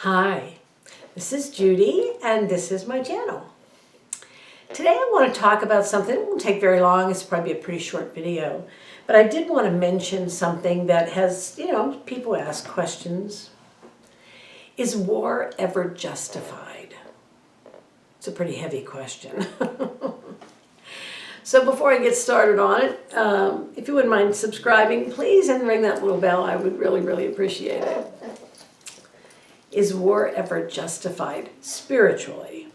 Hi, this is Judy and this is my channel. Today I want to talk about something. It won't take very long. It's probably a pretty short video. But I did want to mention something that has, people ask questions. Is war ever justified? It's a pretty heavy question. So before I get started on it, if you wouldn't mind subscribing, please, and ring that little bell. I would really, really appreciate it. Is war ever justified spiritually?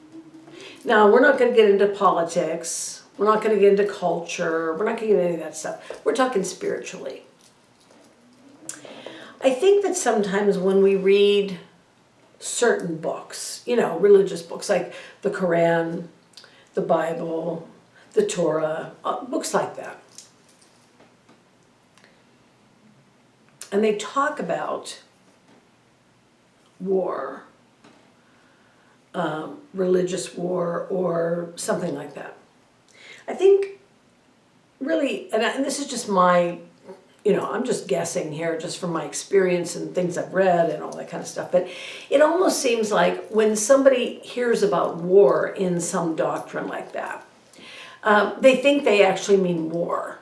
Now, we're not going to get into politics. We're not going to get into culture. We're not going to get into any of that stuff. We're talking spiritually. I think that sometimes when we read certain books, religious books like the Quran, the Bible, the Torah, books like that, and they talk about war, religious war, or something like that. I think really, and this is just my, I'm just guessing here just from my experience and things I've read and all that kind of stuff, but it almost seems like when somebody hears about war in some doctrine like that, they think they actually mean war.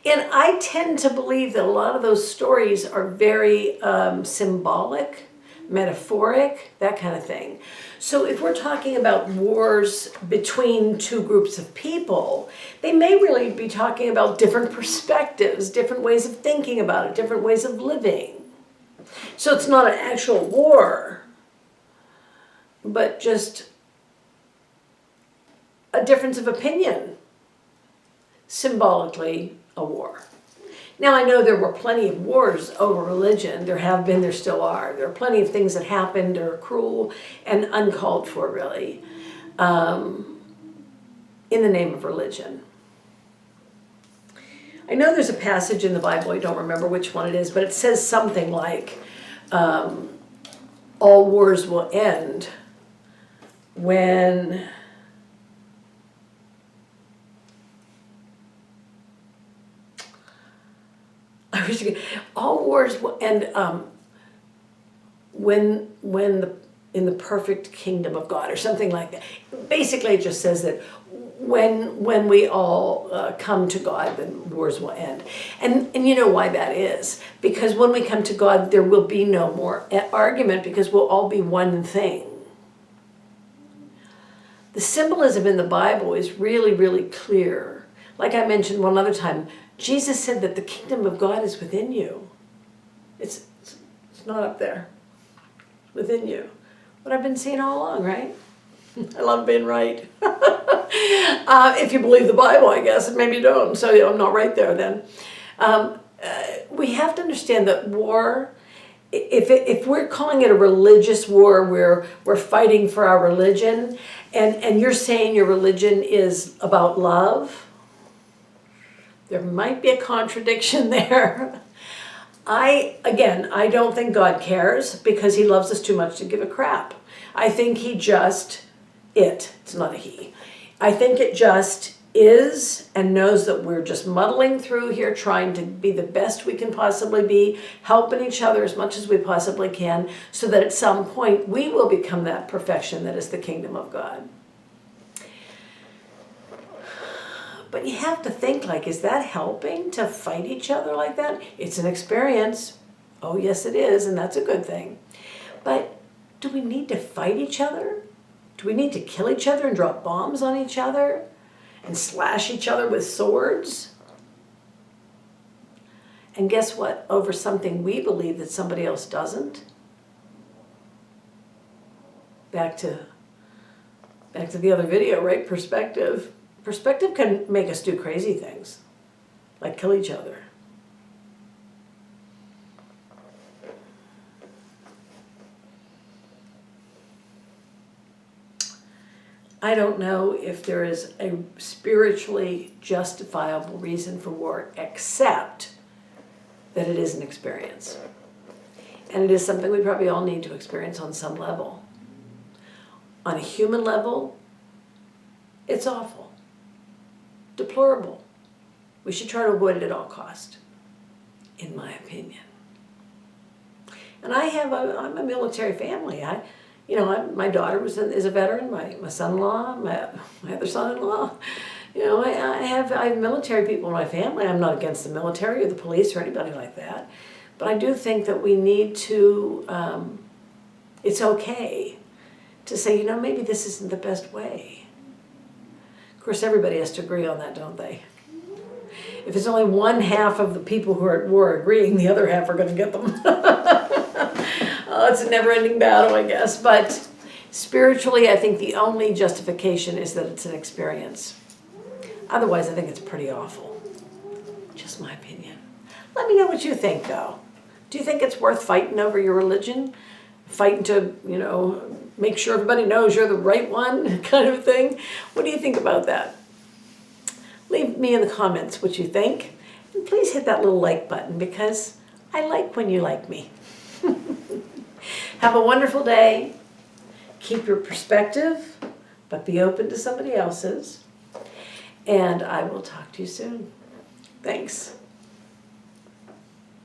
And I tend to believe that a lot of those stories are very symbolic, metaphoric, that kind of thing. So if we're talking about wars between two groups of people, they may really be talking about different perspectives, different ways of thinking about it, different ways of living. So it's not an actual war, but just a difference of opinion, symbolically a war. Now, I know there were plenty of wars over religion. There have been, there still are. There are plenty of things that happened that are cruel and uncalled for, really, in the name of religion. I know there's a passage in the Bible, I don't remember which one it is, but it says something like, all wars will end when all wars will end in the perfect kingdom of God, or something like that. Basically, it just says that when we all come to God, then wars will end. And you know why that is? Because when we come to God, there will be no more argument, because we'll all be one thing. The symbolism in the Bible is really, really clear. Like I mentioned one other time, Jesus said that the kingdom of God is within you. It's not up there. Within you. What I've been seeing all along, right? I love being right. If you believe the Bible, I guess, and maybe you don't. So I'm not right there then. We have to understand that war, if we're calling it a religious war where we're fighting for our religion, and you're saying your religion is about love, there might be a contradiction there. I don't think God cares, because he loves us too much to give a crap. I think it's not a he. I think it just is, and knows that we're just muddling through here, trying to be the best we can possibly be, helping each other as much as we possibly can, so that at some point we will become that perfection that is the kingdom of God. But you have to think, is that helping to fight each other like that? It's an experience. Oh, yes, it is, and that's a good thing. But do we need to fight each other? Do we need to kill each other and drop bombs on each other and slash each other with swords? And guess what? Over something we believe that somebody else doesn't? Back to the other video, right? Perspective. Perspective can make us do crazy things, like kill each other. I don't know if there is a spiritually justifiable reason for war, except that it is an experience. And it is something we probably all need to experience on some level. On a human level, it's awful. Deplorable. We should try to avoid it at all cost, in my opinion. And I'm a military family. My daughter is a veteran. My son-in-law, my other son-in-law. I have military people in my family. I'm not against the military or the police or anybody like that. But I do think that we need to, it's okay to say, maybe this isn't the best way. Of course, everybody has to agree on that, don't they? If it's only one half of the people who are at war agreeing, the other half are going to get them. It's a never-ending battle, I guess. But spiritually, I think the only justification is that it's an experience. Otherwise, I think it's pretty awful. Just my opinion. Let me know what you think, though. Do you think it's worth fighting over your religion? Fighting to, make sure everybody knows you're the right one, kind of thing? What do you think about that? Leave me in the comments what you think. And please hit that little like button because I like when you like me. Have a wonderful day. Keep your perspective, but be open to somebody else's. And I will talk to you soon. Thanks.